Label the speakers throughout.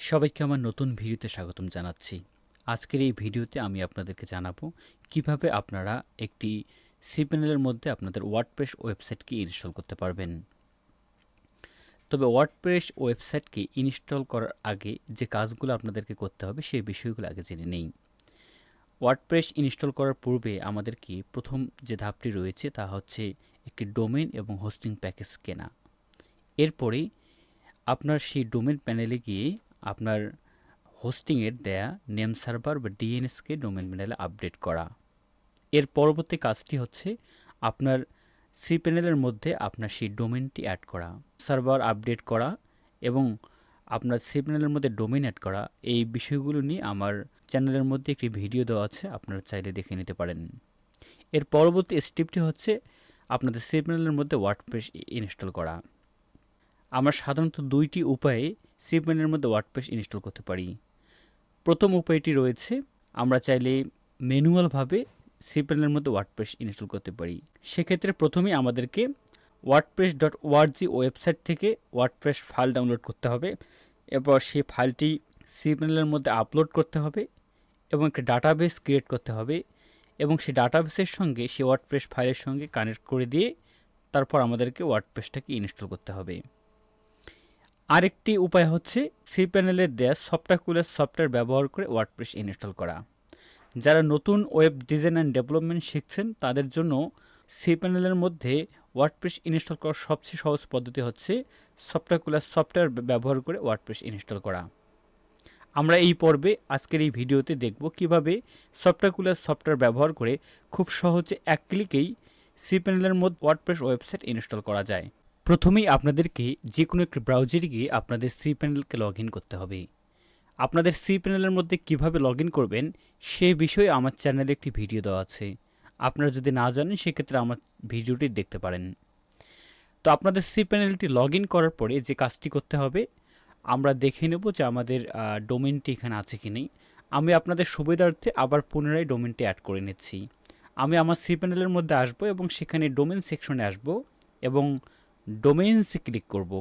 Speaker 1: সবাইকে আমার নতুন ভিডিওতে স্বাগতম জানাচ্ছি। আজকের এই ভিডিওতে আমি আপনাদেরকে জানাবো কিভাবে আপনারা একটি cPanel-এর মধ্যে আপনাদের ওয়ার্ডপ্রেস ওয়েবসাইটকে ইনস্টল করতে পারবেন। তবে ওয়ার্ডপ্রেস ওয়েবসাইটকে ইনস্টল করার আগে যে কাজগুলো আপনাদেরকে করতে হবে সেই বিষয়গুলো আগে জেনে নেই। ওয়ার্ডপ্রেস ইনস্টল করার পূর্বে আমাদেরকে প্রথম যে ধাপটি রয়েছে তা হচ্ছে একটি ডোমেইন এবং হোস্টিং প্যাকেজ কেনা। এরপরে আপনার সেই ডোমেইন প্যানেলে গিয়ে আপনার হোস্টিংয়ের দেয়া নেম সার্ভার বা ডিএনএসকে ডোমেইন প্যানেলে আপডেট করা। এর পরবর্তী কাজটি হচ্ছে আপনার cPanel-এর মধ্যে আপনার সেই ডোমেইনটি অ্যাড করা, সার্ভার আপডেট করা এবং আপনার cPanel-এর মধ্যে ডোমেইন অ্যাড করা। এই বিষয়গুলো নিয়ে আমার চ্যানেলের মধ্যে একটি ভিডিও দেওয়া আছে, আপনারা চাইলে দেখে নিতে পারেন। এর পরবর্তী স্টেপটি হচ্ছে আপনাদের cPanel-এর মধ্যে ওয়ার্ডপ্রেস ইনস্টল করা। আমরা সাধারণত দুইটি উপায়ে cPanel-এর মধ্যে ওয়ার্ডপ্রেস ইনস্টল করতে পারি। প্রথম উপায়টি রয়েছে, আমরা চাইলে ম্যানুয়ালভাবে cPanel-এর মধ্যে ওয়ার্ডপ্রেস ইনস্টল করতে পারি। সেক্ষেত্রে প্রথমেই আমাদেরকে wordpress.org ওয়েবসাইট থেকে ওয়ার্ডপ্রেস ফাইল ডাউনলোড করতে হবে। এরপর সেই ফাইলটি cPanel-এর মধ্যে আপলোড করতে হবে এবং একটা ডাটাবেস ক্রিয়েট করতে হবে এবং সেই ডাটাবেসের সঙ্গে সেই ওয়ার্ডপ্রেস ফাইলের সঙ্গে কানেক্ট করে দিয়ে তারপর আমাদেরকে ওয়ার্ডপ্রেসটাকে ইনস্টল করতে হবে। আরেকটি উপায় হচ্ছে cPanel-এর দেয়া সফটওয়্যার সফটওয়্যার ব্যবহার করে ওয়ার্ডপ্রেস ইনস্টল করা। যারা নতুন ওয়েব ডিজাইন অ্যান্ড ডেভেলপমেন্ট শিখছেন তাদের জন্য cPanel-এর মধ্যে ওয়ার্ডপ্রেস ইনস্টল করার সবচেয়ে সহজ পদ্ধতি হচ্ছে সফটওয়্যার ব্যবহার করে ওয়ার্ডপ্রেস ইনস্টল করা। আমরা এই পর্বে আজকের এই ভিডিওতে দেখব কিভাবে সফটওয়্যার ব্যবহার করে খুব সহজে এক ক্লিকেই cPanel-এর মধ্যে ওয়ার্ডপ্রেস ওয়েবসাইট ইনস্টল করা যায়। প্রথমেই আপনাদেরকে যে কোনো একটি ব্রাউজারে গিয়ে আপনাদের cPanel-কে লগ ইন করতে হবে। আপনাদের cPanel-এর মধ্যে কিভাবে লগ ইন করবেন সে বিষয়ে আমার চ্যানেলে একটি ভিডিও দেওয়া আছে। আপনারা যদি না জানেন সেক্ষেত্রে আমার ভিডিওটি দেখতে পারেন। তো আপনাদের cPanel-টি লগ ইন করার পরে যে কাজটি করতে হবে, আমরা দেখে নেব যে আমাদের ডোমেইনটি এখানে আছে কি নেই। আমি আপনাদের সুবিধার্থে আবার পুনরায় ডোমেইনটি অ্যাড করে নিচ্ছি। আমি আমার cPanel-এর মধ্যে আসব এবং সেখানে ডোমেইন সেকশনে আসব এবং ডোমেইনসে ক্লিক করব।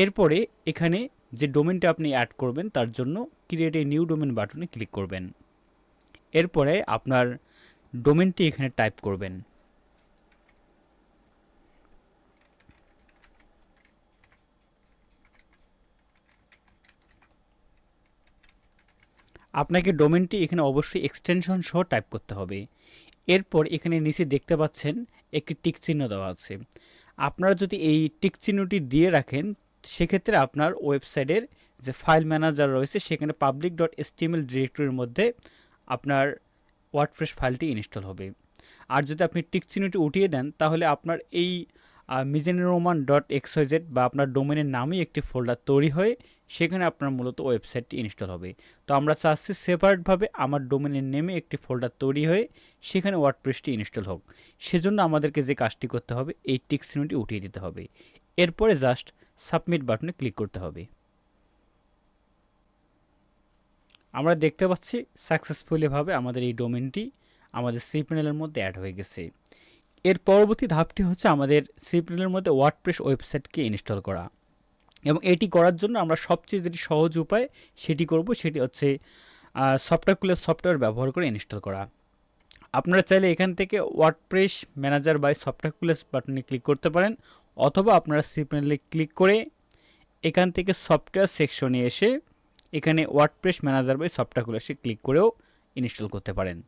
Speaker 1: এরপরে এখানে যে ডোমেইনটা আপনি অ্যাড করবেন তার জন্য ক্রিয়েট এ নিউ ডোমেইন বাটনে ক্লিক করবেন। এরপরে আপনার ডোমেইনটি এখানে টাইপ করবেন। আপনাকে ডোমেইনটি এখানে অবশ্যই এক্সটেনশন সহ টাইপ করতে হবে। এরপর এখানে নিচে দেখতে পাচ্ছেন একটি টিক চিহ্ন দেওয়া আছে। আপনারা যদি এই টিক চিহ্নটি দিয়ে রাখেন সেক্ষেত্রে আপনার ওয়েবসাইটের যে ফাইল ম্যানেজার রয়েছে সেখানে public.html ডিরেক্টরির মধ্যে আপনার ওয়ার্ডপ্রেস ফাইলটি ইনস্টল হবে। আর যদি আপনি টিক চিহ্নটি উঠিয়ে দেন তাহলে আপনার এই mizanuroman.xyz বা আপনার ডোমেনের নামেই একটি ফোল্ডার তৈরি হয়ে সেখানে আপনার মূলত ওয়েবসাইটটি ইনস্টল হবে। তো আমরা চাচ্ছি সেপারেটভাবে আমার ডোমেনের নেমে একটি ফোল্ডার তৈরি হয়ে সেখানে ওয়ার্ডপ্রেসটি ইনস্টল হোক। সেজন্য আমাদেরকে যে কাজটি করতে হবে এই টিক চিহ্নটি উঠিয়ে দিতে হবে। এরপরে জাস্ট সাবমিট বাটনে ক্লিক করতে হবে। আমরা দেখতে পাচ্ছি সাকসেসফুলিভাবে আমাদের এই ডোমেনটি আমাদের cPanel-এর মধ্যে অ্যাড হয়ে গেছে। এর পরবর্তী ধাপটি হচ্ছে আমাদের cPanel-এর মধ্যে ওয়ার্ডপ্রেস ওয়েবসাইটকে ইনস্টল করা এবং এটি করার জন্য আমরা সবচেয়ে যেটি সহজ উপায় সেটি করব, সেটি হচ্ছে সফটওয়্যার ব্যবহার করে ইনস্টল করা। আপনারা চাইলে এখান থেকে ওয়ার্ডপ্রেস ম্যানেজার বাই সফটওয়্যার বাটনে ক্লিক করতে পারেন অথবা আপনারা cPanel-এ ক্লিক করে এখান থেকে সফটওয়্যার সেকশনে এসে এখানে WordPress manager by software click করেও ইনস্টল করতে পারেন।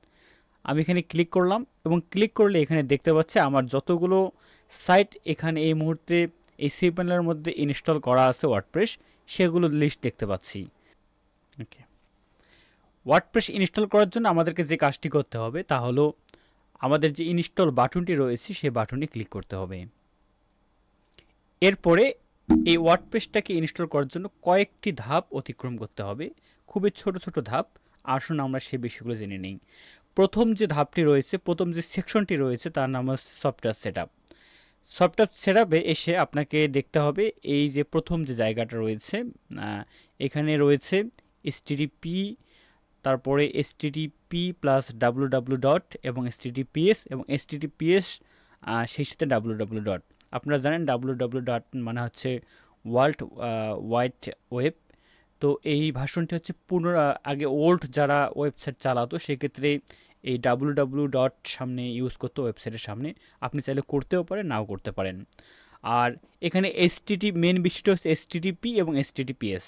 Speaker 1: আমি এখানে ক্লিক করলাম এবং ক্লিক করলে এখানে দেখতে পাচ্ছি আমার যতগুলো সাইট এখানে এই মুহূর্তে এই cPanel-এর মধ্যে ইনস্টল করা আছে ওয়ার্ডপ্রেস সেগুলো লিস্ট দেখতে পাচ্ছি। ওকে, ওয়ার্ডপ্রেস ইনস্টল করার জন্য আমাদেরকে যে কাজটি করতে হবে তা হলো আমাদের যে ইনস্টল বাটনটি রয়েছে সেই বাটনে ক্লিক করতে হবে। এরপরে এই ওয়ার্ডপ্রেসটাকে ইনস্টল করার জন্য কয়েকটি ধাপ অতিক্রম করতে হবে, খুবই ছোট ছোট ধাপ। আসুন আমরা সেই বিষয়গুলো জেনে নিই। প্রথম যে ধাপটি রয়েছে, প্রথম যে সেকশনটি রয়েছে তার নাম হচ্ছে সফটওয়্যার সেটআপ। সফটওয়্যার সেটআপে এসে আপনাকে দেখতে হবে এই যে প্রথম যে জায়গাটা রয়েছে, এখানে রয়েছে HTTP, তারপরে http+www ডট এবং https এবং https সেই সাথে www ডট। আপনারা জানেন www ডট মানে হচ্ছে ওয়ার্ল্ড ওয়াইড ওয়েব। তো এই ভার্সনটি হচ্ছে আগে ওল্ড যারা ওয়েবসাইট চালাতো সেক্ষেত্রে এই ডট সামনে ইউজ করতো ওয়েবসাইটের সামনে। আপনি চাইলে করতেও পারেন, নাও করতে পারেন। আর এখানে মেন বিষয়টা হচ্ছে এসটিটিপি এবং এসটিটিপিএস।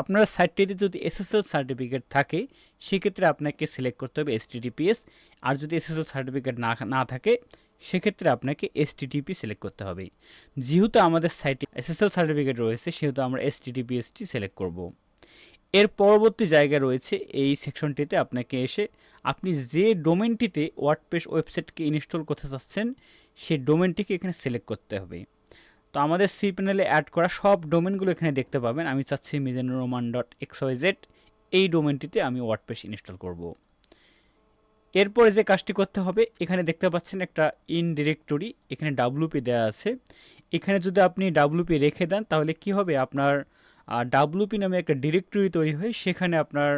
Speaker 1: আপনার সাইটটিতে যদি এসএসএল সার্টিফিকেট থাকে সেক্ষেত্রে আপনাকে সিলেক্ট করতে হবে এসটিটিপিএস। আর যদি এসএসএল সার্টিফিকেট না থাকে সেক্ষেত্রে আপনাকে এসটিটিপি সিলেক্ট করতে হবে। যেহেতু আমাদের সাইটে এসএসএল সার্টিফিকেট রয়েছে সেহেতু আমরা এসটিটিপিএসটি সিলেক্ট করব। এর পরবর্তী জায়গা রয়েছে এই সেকশনটিতে আপনাকে এসে আপনি যে ডোমেনটিতে ওয়ার্ডপ্রেস ওয়েবসাইটকে ইনস্টল করতে চাচ্ছেন সেই ডোমেনটিকে এখানে সিলেক্ট করতে হবে। তো আমাদের সি প্যানেলে অ্যাড করা সব ডোমেনগুলো এখানে দেখতে পাবেন। আমি চাচ্ছি mizanuroman.xyz, এই ডোমেনটিতে আমি ওয়ার্ডপ্রেস ইনস্টল করব। এরপরে যে কাজটি করতে হবে, এখানে দেখতে পাচ্ছেন একটা ইন ডিরেক্টরি, এখানে ডাব্লুপি দেওয়া আছে। এখানে যদি আপনি ডাব্লুপি রেখে দেন তাহলে কি হবে, আপনার ডাব্লুপি নামে একটা ডিরেক্টরি তৈরি হয়ে সেখানে আপনার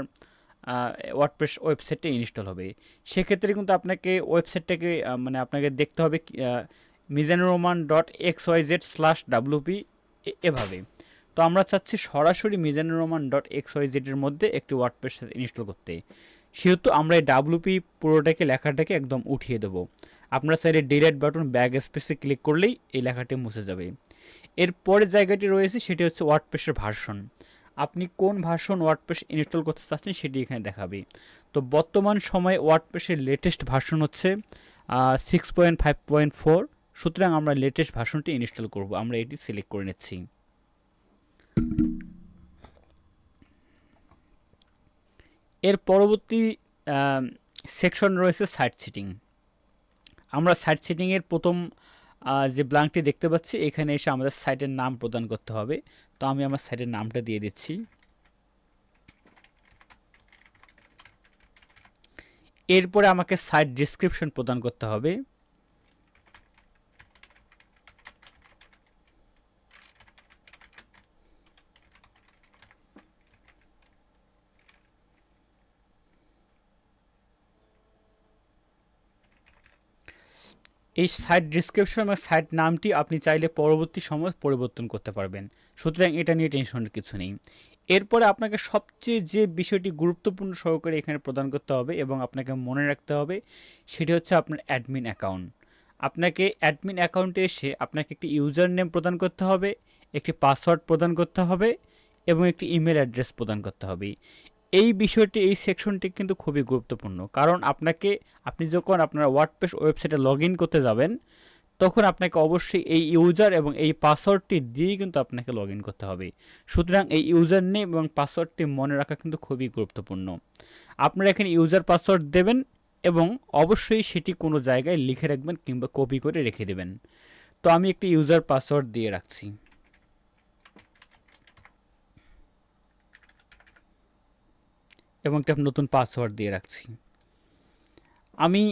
Speaker 1: ওয়ার্ডপ্রেস ওয়েবসাইটটা ইনস্টল হবে। সেক্ষেত্রে কিন্তু আপনাকে ওয়েবসাইটটাকে মানে আপনাকে দেখতে হবে mizanuroman.xyz/wp এভাবে। তো আমরা চাচ্ছি সরাসরি mizanuroman.xyz এর মধ্যে একটি ওয়ার্ডপ্রেস ইনস্টল করতে, সেহেতু আমরা এই ডাব্লুপি পুরোটাকে লেখাটাকে একদম উঠিয়ে দেবো। আপনারা চাইলে ডিলিট বাটন ব্যাক স্পেসে ক্লিক করলেই এই লেখাটি মুছে যাবে। এরপরের জায়গাটি রয়েছে সেটি হচ্ছে ওয়ার্ডপ্রেসের ভার্সন। আপনি কোন ভার্সন ওয়ার্ডপ্রেস ইনস্টল করতে চাচ্ছেন সেটি এখানে দেখাবে। তো বর্তমান সময়ে ওয়ার্ডপ্রেসের লেটেস্ট ভার্সন হচ্ছে 6.5.4। সুতরাং আমরা লেটেস্ট ভার্সনটি ইনস্টল করব। আমরা এটি সিলেক্ট করে নিচ্ছি। এর পরবর্তী সেকশন রয়েছে সাইট সেটিং। আমরা সাইট সেটিংয়ের প্রথম যে ব্ল্যাঙ্কটি দেখতে পাচ্ছি এখানে এসে আমাদের সাইটের নাম প্রদান করতে হবে। তো আমি আমার সাইটের নামটা দিয়ে দিচ্ছি। এরপরে আমাকে সাইট ডেসক্রিপশন প্রদান করতে হবে। এই সাইট ডেসক্রিপশন এবং সাইট নামটি আপনি চাইলে পরবর্তী সময় পরিবর্তন করতে পারবেন, সুতরাং এটা নিয়ে টেনশনের কিছু নেই। এরপরে আপনাকে সবচেয়ে যে বিষয়টি গুরুত্বপূর্ণ সহকারে এখানে প্রদান করতে হবে এবং আপনাকে মনে রাখতে হবে সেটি হচ্ছে আপনার অ্যাডমিন অ্যাকাউন্ট। আপনাকে অ্যাডমিন অ্যাকাউন্টে এসে আপনাকে একটি ইউজার নেম প্রদান করতে হবে, একটি পাসওয়ার্ড প্রদান করতে হবে এবং একটি ইমেল অ্যাড্রেস প্রদান করতে হবে। এই বিষয়টি, এই সেকশনটি কিন্তু খুবই গুরুত্বপূর্ণ, কারণ আপনি যখন আপনার ওয়ার্ডপ্রেস ওয়েবসাইটে লগ ইন করতে যাবেন তখন আপনাকে অবশ্যই এই ইউজার এবং এই পাসওয়ার্ডটি দিয়েই কিন্তু আপনাকে লগ ইন করতে হবে। সুতরাং এই ইউজার নেম এবং পাসওয়ার্ডটি মনে রাখা কিন্তু খুবই গুরুত্বপূর্ণ। আপনারা এখানে ইউজার পাসওয়ার্ড দেবেন এবং অবশ্যই সেটি কোনো জায়গায় লিখে রাখবেন কিংবা কপি করে রেখে দেবেন। তো আমি একটি ইউজার পাসওয়ার্ড দিয়ে রাখছি এবং একটা নতুন পাসওয়ার্ড দিয়ে রাখছি। আমি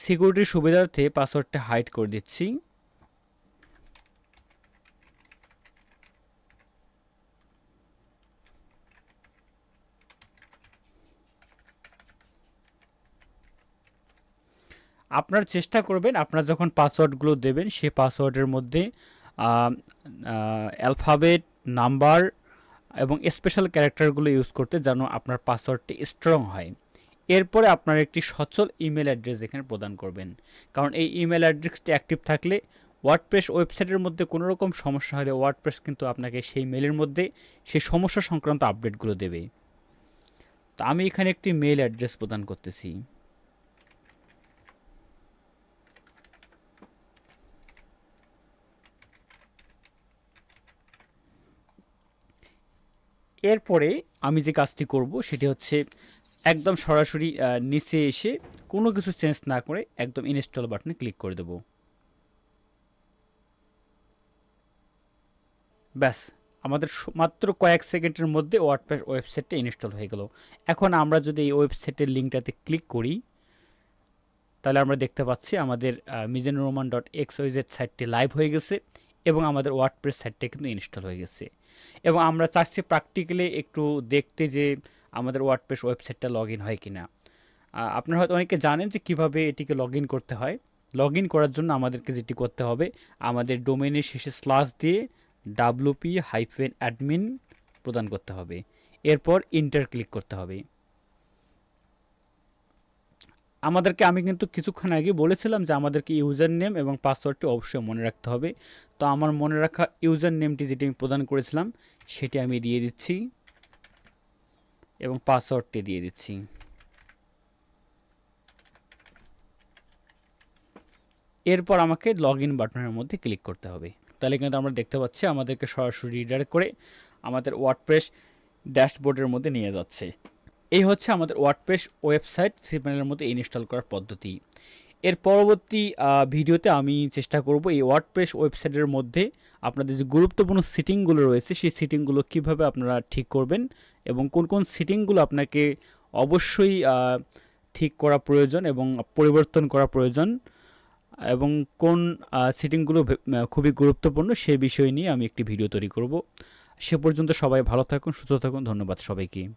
Speaker 1: সিকিউরিটির সুবিধার্থে পাসওয়ার্ডটা হাইড করে দিচ্ছি। আপনার চেষ্টা করবেন আপনারা যখন পাসওয়ার্ডগুলো দেবেন সেই পাসওয়ার্ডের মধ্যে অ্যালফাবেট, নাম্বার এবং স্পেশাল ক্যারেক্টারগুলো ইউজ করতে, যেন আপনার পাসওয়ার্ডটি স্ট্রং হয়। এরপরে আপনার একটি সচল ইমেল অ্যাড্রেস এখানে প্রদান করবেন, কারণ এই ইমেল অ্যাড্রেসটি অ্যাক্টিভ থাকলে ওয়ার্ডপ্রেস ওয়েবসাইটের মধ্যে কোনো রকম সমস্যা হলে ওয়ার্ডপ্রেস কিন্তু আপনাকে সেই মেলের মধ্যে সেই সমস্যা সংক্রান্ত আপডেটগুলো দেবে। তো আমি এখানে একটি মেল অ্যাড্রেস প্রদান করতেছি। এরপরে আমি যে কাজটি করব সেটি হচ্ছে একদম সরাসরি নিচে এসে কোনো কিছু চেঞ্জ না করে একদম ইনস্টল বাটনে ক্লিক করে দেব। ব্যাস, আমাদের মাত্র কয়েক সেকেন্ডের মধ্যে ওয়ার্ডপ্রেস ওয়েবসাইটটা ইনস্টল হয়ে গেল। এখন আমরা যদি এই ওয়েবসাইটের লিঙ্কটাতে ক্লিক করি তাহলে আমরা দেখতে পাচ্ছি আমাদের mizanuroman.xyz সাইটটি লাইভ হয়ে গেছে এবং আমাদের ওয়ার্ডপ্রেস সাইটটা কিন্তু ইনস্টল হয়ে গেছে। এবং আমরা চাচ্ছি প্র্যাকটিক্যালি একটু দেখতে যে আমাদের ওয়ার্ডপ্রেস ওয়েবসাইটটা লগ ইন হয় কিনা। আপনারা হয়তো অনেকে জানেন যে কীভাবে এটিকে লগ ইন করতে হয়। লগ ইন করার জন্য আমাদেরকে যেটি করতে হবে, আমাদের ডোমেনের শেষে স্ল্যাশ দিয়ে wp-admin প্রদান করতে হবে। এরপর ইন্টার ক্লিক করতে হবে। আমি কিন্তু কিছুক্ষণ আগে বলেছিলাম যে আমাদেরকে ইউজার নেম এবং পাসওয়ার্ডটি অবশ্যই মনে রাখতে হবে। তো আমার মনে রাখা ইউজার নেমটি যেটি আমি প্রদান করেছিলাম সেটি আমি দিয়ে দিচ্ছি এবং পাসওয়ার্ডটি দিয়ে দিচ্ছি। এরপর আমাকে লগ ইন বাটনের মধ্যে ক্লিক করতে হবে। তাহলে কিন্তু আমরা দেখতে পাচ্ছি আমাদেরকে সরাসরি রিডাইরেক্ট করে আমাদের ওয়ার্ডপ্রেস ড্যাশবোর্ডের মধ্যে নিয়ে যাচ্ছে। এই হচ্ছে আমাদের ওয়ার্ডপ্রেস ওয়েবসাইট cPanel মধ্যে ইনস্টল করার পদ্ধতি। এর পরবর্তী ভিডিওতে আমি চেষ্টা করব এই ওয়ার্ডপ্রেস ওয়েবসাইটের মধ্যে আপনাদের যে গুরুত্বপূর্ণ সেটিংগুলো রয়েছে সেই সেটিংগুলো কীভাবে আপনারা ঠিক করবেন এবং কোন কোন সেটিংগুলো আপনাকে অবশ্যই ঠিক করা প্রয়োজন এবং পরিবর্তন করা প্রয়োজন এবং কোন সেটিংগুলো খুবই গুরুত্বপূর্ণ সে বিষয় নিয়ে আমি একটি ভিডিও তৈরি করব। সে পর্যন্ত সবাই ভালো থাকুন, সুস্থ থাকুন। ধন্যবাদ সবাইকে।